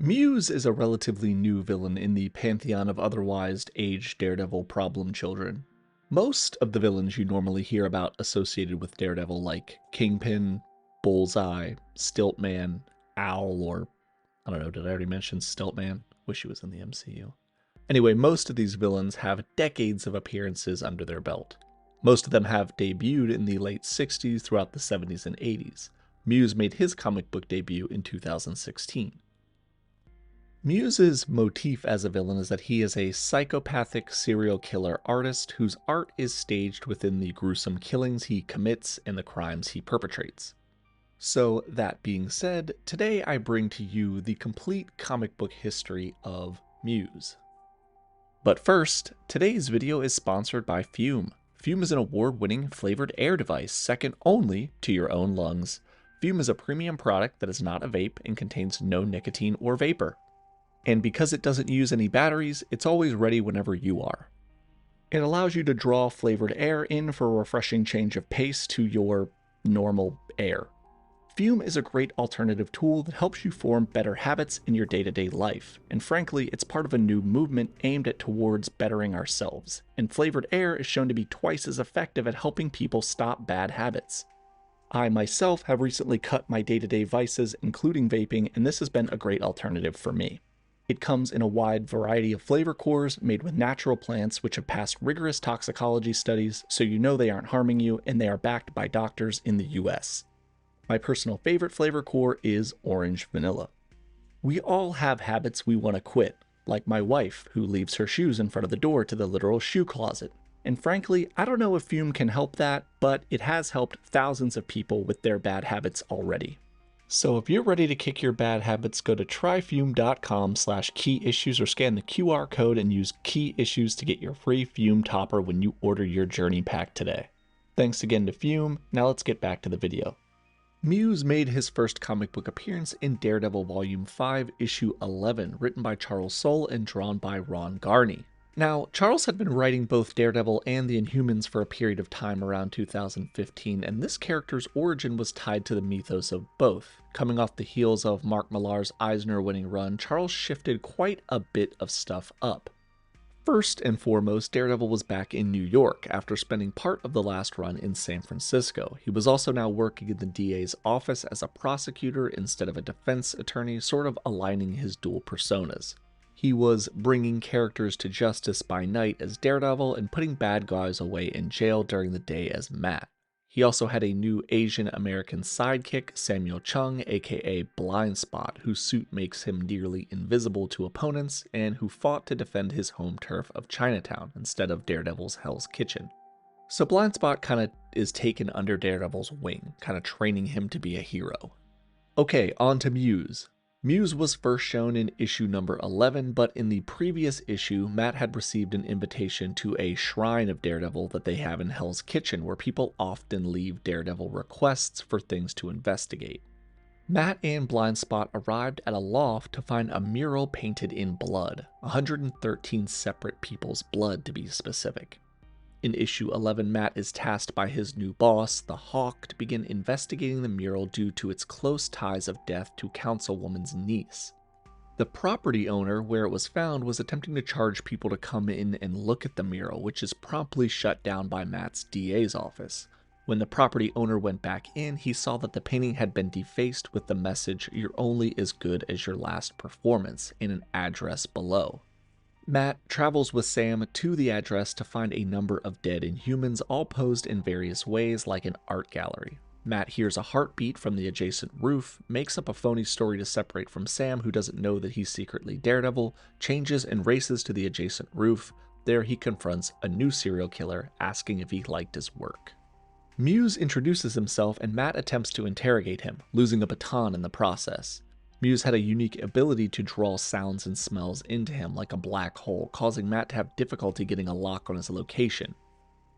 Muse is a relatively new villain in the pantheon of otherwise aged Daredevil problem children. Most of the villains you normally hear about associated with Daredevil, like Kingpin, Bullseye, Stiltman, Owl, or I don't know, did I already mention Stiltman? Wish he was in the MCU. Anyway, most of these villains have decades of appearances under their belt. Most of them have debuted in the late 60s throughout the 70s and 80s. Muse made his comic book debut in 2016. Muse's motif as a villain is that he is a psychopathic serial killer artist whose art is staged within the gruesome killings he commits and the crimes he perpetrates. So that being said, today I bring to you the complete comic book history of Muse. But first, today's video is sponsored by Fume. Fume is an award-winning flavored air device second only to your own lungs. Fume is a premium product that is not a vape and contains no nicotine or vapor. And because it doesn't use any batteries, it's always ready whenever you are. It allows you to draw flavored air in for a refreshing change of pace to your normal air. Fume is a great alternative tool that helps you form better habits in your day-to-day life, and frankly, it's part of a new movement aimed towards bettering ourselves, and flavored air is shown to be twice as effective at helping people stop bad habits. I myself have recently cut my day-to-day vices, including vaping, and this has been a great alternative for me. It comes in a wide variety of flavor cores made with natural plants which have passed rigorous toxicology studies, so you know they aren't harming you, and they are backed by doctors in the US. My personal favorite flavor core is orange vanilla. We all have habits we want to quit, like my wife, who leaves her shoes in front of the door to the literal shoe closet. And frankly, I don't know if Fume can help that, but it has helped thousands of people with their bad habits already. So if you're ready to kick your bad habits, go to tryfume.com/keyissues or scan the QR code and use key issues to get your free Fume topper when you order your journey pack today. Thanks again to Fume. Now let's get back to the video. Muse made his first comic book appearance in Daredevil Volume 5, Issue 11, written by Charles Soule and drawn by Ron Garney. Now, Charles had been writing both Daredevil and the Inhumans for a period of time around 2015, and this character's origin was tied to the mythos of both. Coming off the heels of Mark Millar's Eisner-winning run, Charles shifted quite a bit of stuff up. First and foremost, Daredevil was back in New York after spending part of the last run in San Francisco. He was also now working in the DA's office as a prosecutor instead of a defense attorney, sort of aligning his dual personas. He was bringing characters to justice by night as Daredevil and putting bad guys away in jail during the day as Matt. He also had a new Asian American sidekick, Samuel Chung, aka Blind Spot, whose suit makes him nearly invisible to opponents, and who fought to defend his home turf of Chinatown instead of Daredevil's Hell's Kitchen. So Blind Spot kinda is taken under Daredevil's wing, kinda training him to be a hero. Okay, on to Muse. Muse was first shown in issue number 11, but in the previous issue, Matt had received an invitation to a shrine of Daredevil that they have in Hell's Kitchen, where people often leave Daredevil requests for things to investigate. Matt and Blind Spot arrived at a loft to find a mural painted in blood, 113 separate people's blood to be specific. In issue 11, Matt is tasked by his new boss, the Hawk, to begin investigating the mural due to its close ties of death to Councilwoman's niece. The property owner where it was found was attempting to charge people to come in and look at the mural, which is promptly shut down by Matt's DA's office. When the property owner went back in, he saw that the painting had been defaced with the message, "You're only as good as your last performance," and an address below. Matt travels with Sam to the address to find a number of dead Inhumans, all posed in various ways like an art gallery. Matt hears a heartbeat from the adjacent roof, makes up a phony story to separate from Sam, who doesn't know that he's secretly Daredevil, changes and races to the adjacent roof. There he confronts a new serial killer, asking if he liked his work. Muse introduces himself and Matt attempts to interrogate him, losing a baton in the process. Muse had a unique ability to draw sounds and smells into him like a black hole, causing Matt to have difficulty getting a lock on his location.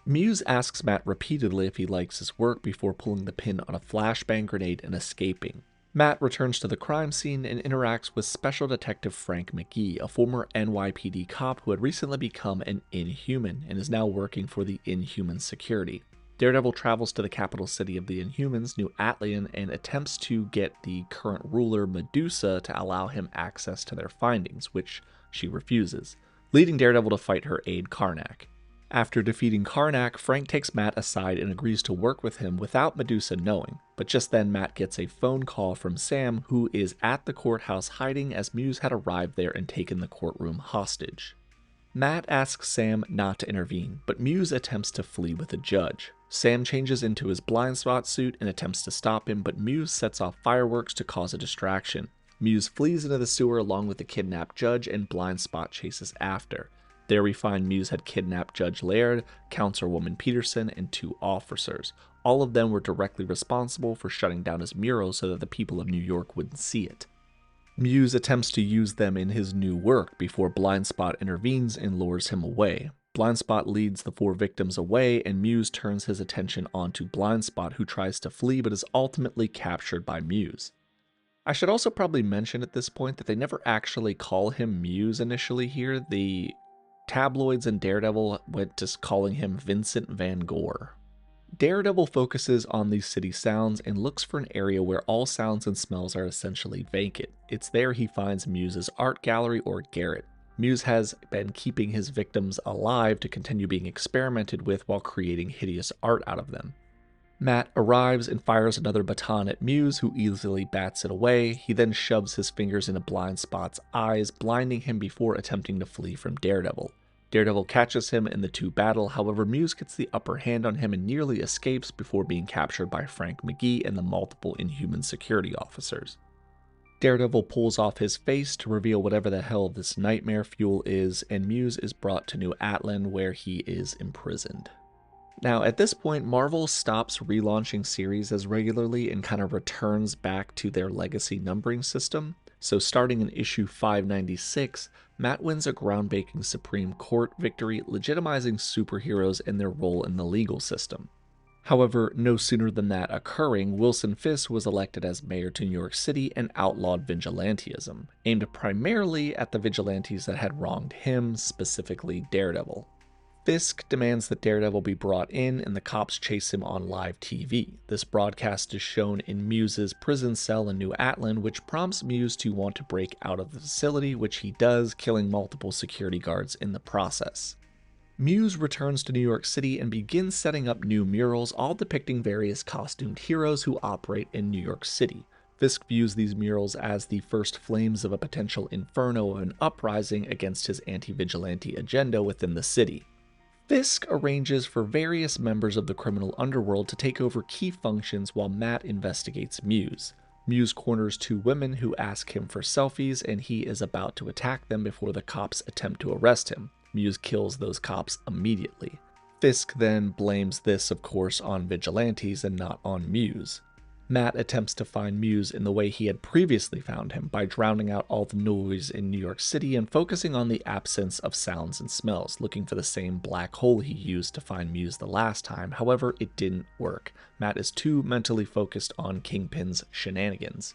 Muse asks Matt repeatedly if he likes his work before pulling the pin on a flashbang grenade and escaping. Matt returns to the crime scene and interacts with Special Detective Frank McGee, a former NYPD cop who had recently become an Inhuman and is now working for the Inhuman Security. Daredevil travels to the capital city of the Inhumans, New Atlian, and attempts to get the current ruler, Medusa, to allow him access to their findings, which she refuses, leading Daredevil to fight her aide Karnak. After defeating Karnak, Frank takes Matt aside and agrees to work with him without Medusa knowing, but just then Matt gets a phone call from Sam, who is at the courthouse hiding as Muse had arrived there and taken the courtroom hostage. Matt asks Sam not to intervene, but Muse attempts to flee with a judge. Sam changes into his blind spot suit and attempts to stop him, but Muse sets off fireworks to cause a distraction. Muse flees into the sewer along with the kidnapped judge, and Blind Spot chases after. There we find Muse had kidnapped Judge Laird, Councilwoman Peterson, and 2 officers. All of them were directly responsible for shutting down his mural so that the people of New York wouldn't see it. Muse attempts to use them in his new work before Blind Spot intervenes and lures him away. Blind Spot leads the 4 victims away, and Muse turns his attention onto Blind Spot, who tries to flee but is ultimately captured by Muse. I should also probably mention at this point that they never actually call him Muse initially here. The tabloids and Daredevil went to calling him Vincent Van Gogh. Daredevil focuses on these city sounds and looks for an area where all sounds and smells are essentially vacant. It's there he finds Muse's art gallery, or garret. Muse has been keeping his victims alive to continue being experimented with while creating hideous art out of them. Matt arrives and fires another baton at Muse, who easily bats it away. He then shoves his fingers into Blind Spot's eyes, blinding him before attempting to flee from Daredevil. Daredevil catches him and the 2 battle, however Muse gets the upper hand on him and nearly escapes before being captured by Frank McGee and the multiple Inhuman security officers. Daredevil pulls off his face to reveal whatever the hell this nightmare fuel is, and Muse is brought to New Atlian where he is imprisoned. Now, at this point, Marvel stops relaunching series as regularly and kind of returns back to their legacy numbering system. So starting in issue 596, Matt wins a groundbreaking Supreme Court victory, legitimizing superheroes and their role in the legal system. However, no sooner than that occurring, Wilson Fisk was elected as mayor to New York City and outlawed vigilantism, aimed primarily at the vigilantes that had wronged him, specifically Daredevil. Fisk demands that Daredevil be brought in, and the cops chase him on live TV. This broadcast is shown in Muse's prison cell in New Atlian, which prompts Muse to want to break out of the facility, which he does, killing multiple security guards in the process. Muse returns to New York City and begins setting up new murals, all depicting various costumed heroes who operate in New York City. Fisk views these murals as the first flames of a potential inferno of an uprising against his anti-vigilante agenda within the city. Fisk arranges for various members of the criminal underworld to take over key functions while Matt investigates Muse. Muse corners 2 women who ask him for selfies, and he is about to attack them before the cops attempt to arrest him. Muse kills those cops immediately. Fisk then blames this, of course, on vigilantes and not on Muse. Matt attempts to find Muse in the way he had previously found him, by drowning out all the noise in New York City and focusing on the absence of sounds and smells, looking for the same black hole he used to find Muse the last time. However, it didn't work. Matt is too mentally focused on Kingpin's shenanigans.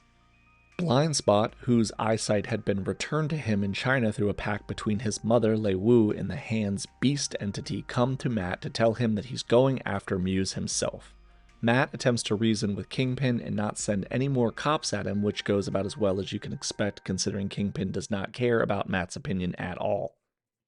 Blind Spot, whose eyesight had been returned to him in China through a pact between his mother, Lei Wu, and the Hand's beast entity, come to Matt to tell him that he's going after Muse himself. Matt attempts to reason with Kingpin and not send any more cops at him, which goes about as well as you can expect considering Kingpin does not care about Matt's opinion at all.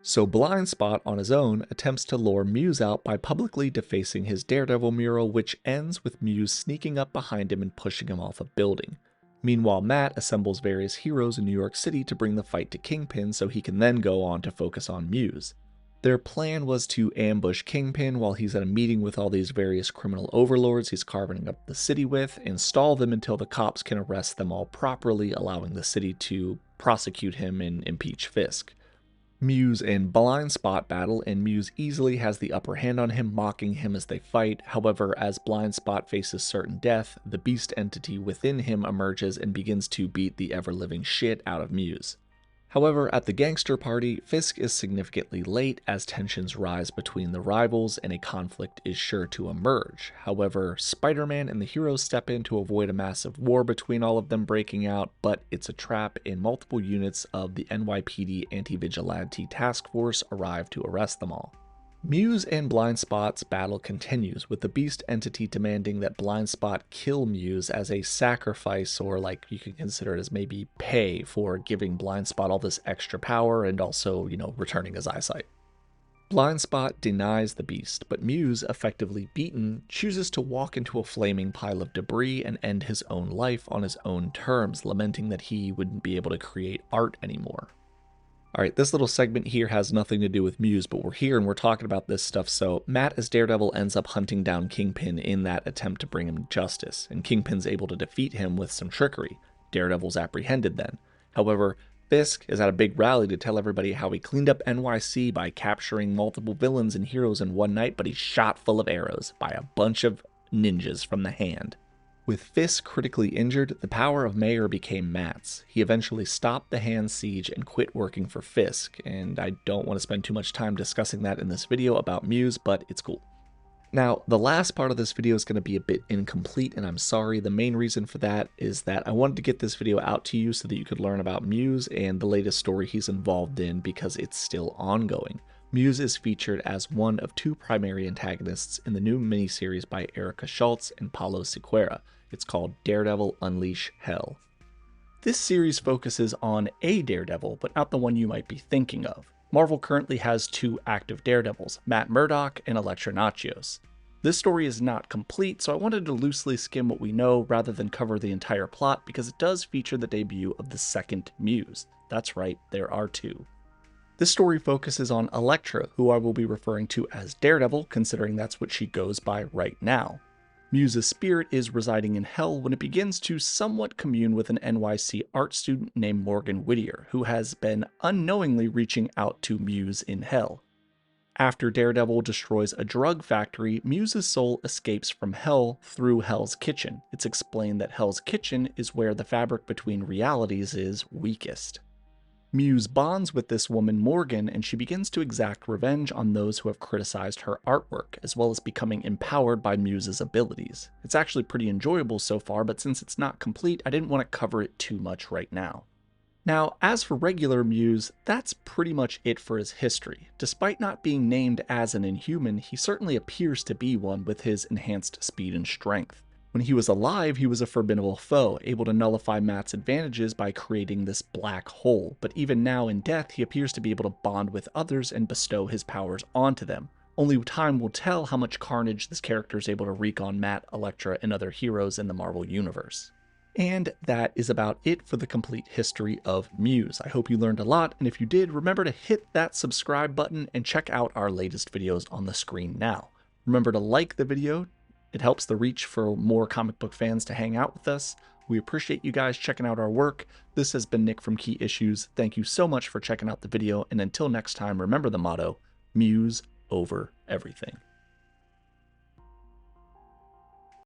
So Blind Spot, on his own, attempts to lure Muse out by publicly defacing his Daredevil mural, which ends with Muse sneaking up behind him and pushing him off a building. Meanwhile, Matt assembles various heroes in New York City to bring the fight to Kingpin so he can then go on to focus on Muse. Their plan was to ambush Kingpin while he's at a meeting with all these various criminal overlords he's carving up the city with, and stall them until the cops can arrest them all properly, allowing the city to prosecute him and impeach Fisk. Muse and Blind Spot battle, and Muse easily has the upper hand on him, mocking him as they fight. However, as Blind Spot faces certain death, the beast entity within him emerges and begins to beat the ever-living shit out of Muse. However, at the gangster party, Fisk is significantly late as tensions rise between the rivals and a conflict is sure to emerge. However, Spider-Man and the heroes step in to avoid a massive war between all of them breaking out, but it's a trap, and multiple units of the NYPD Anti-Vigilante Task Force arrive to arrest them all. Muse and Blind Spot's battle continues, with the beast entity demanding that Blind Spot kill Muse as a sacrifice, or like you could consider it as maybe pay for giving Blind Spot all this extra power and also, returning his eyesight. Blind Spot denies the beast, but Muse, effectively beaten, chooses to walk into a flaming pile of debris and end his own life on his own terms, lamenting that he wouldn't be able to create art anymore. Alright, this little segment here has nothing to do with Muse, but we're here and we're talking about this stuff, so Matt as Daredevil ends up hunting down Kingpin in that attempt to bring him justice, and Kingpin's able to defeat him with some trickery. Daredevil's apprehended then. However, Fisk is at a big rally to tell everybody how he cleaned up NYC by capturing multiple villains and heroes in one night, but he's shot full of arrows by a bunch of ninjas from the Hand. With Fisk critically injured, the power of Mayor became Matt's. He eventually stopped the Hand siege and quit working for Fisk, and I don't want to spend too much time discussing that in this video about Muse, but it's cool. Now, the last part of this video is going to be a bit incomplete, and I'm sorry. The main reason for that is that I wanted to get this video out to you so that you could learn about Muse and the latest story he's involved in, because it's still ongoing. Muse is featured as one of two primary antagonists in the new miniseries by Erica Schultz and Paulo Siqueira. It's called Daredevil Unleash Hell. This series focuses on a Daredevil, but not the one you might be thinking of. Marvel currently has two active Daredevils, Matt Murdock and Elektra Natchios. This story is not complete, so I wanted to loosely skim what we know rather than cover the entire plot, because it does feature the debut of the second Muse. That's right, there are two. This story focuses on Elektra, who I will be referring to as Daredevil, considering that's what she goes by right now. Muse's spirit is residing in Hell when it begins to somewhat commune with an NYC art student named Morgan Whittier, who has been unknowingly reaching out to Muse in Hell. After Daredevil destroys a drug factory, Muse's soul escapes from Hell through Hell's Kitchen. It's explained that Hell's Kitchen is where the fabric between realities is weakest. Muse bonds with this woman Morgan, and she begins to exact revenge on those who have criticized her artwork, as well as becoming empowered by Muse's abilities. It's actually pretty enjoyable so far, but since it's not complete, I didn't want to cover it too much right now. Now, as for regular Muse, that's pretty much it for his history. Despite not being named as an Inhuman, he certainly appears to be one with his enhanced speed and strength. When he was alive, he was a formidable foe, able to nullify Matt's advantages by creating this black hole, but even now in death, he appears to be able to bond with others and bestow his powers onto them. Only time will tell how much carnage this character is able to wreak on Matt, Elektra, and other heroes in the Marvel Universe. And that is about it for the complete history of Muse. I hope you learned a lot, and if you did, remember to hit that subscribe button and check out our latest videos on the screen now. Remember to like the video. It helps the reach for more comic book fans to hang out with us. We appreciate you guys checking out our work. This has been Nick from Key Issues. Thank you so much for checking out the video, and until next time, remember the motto, Muse over everything.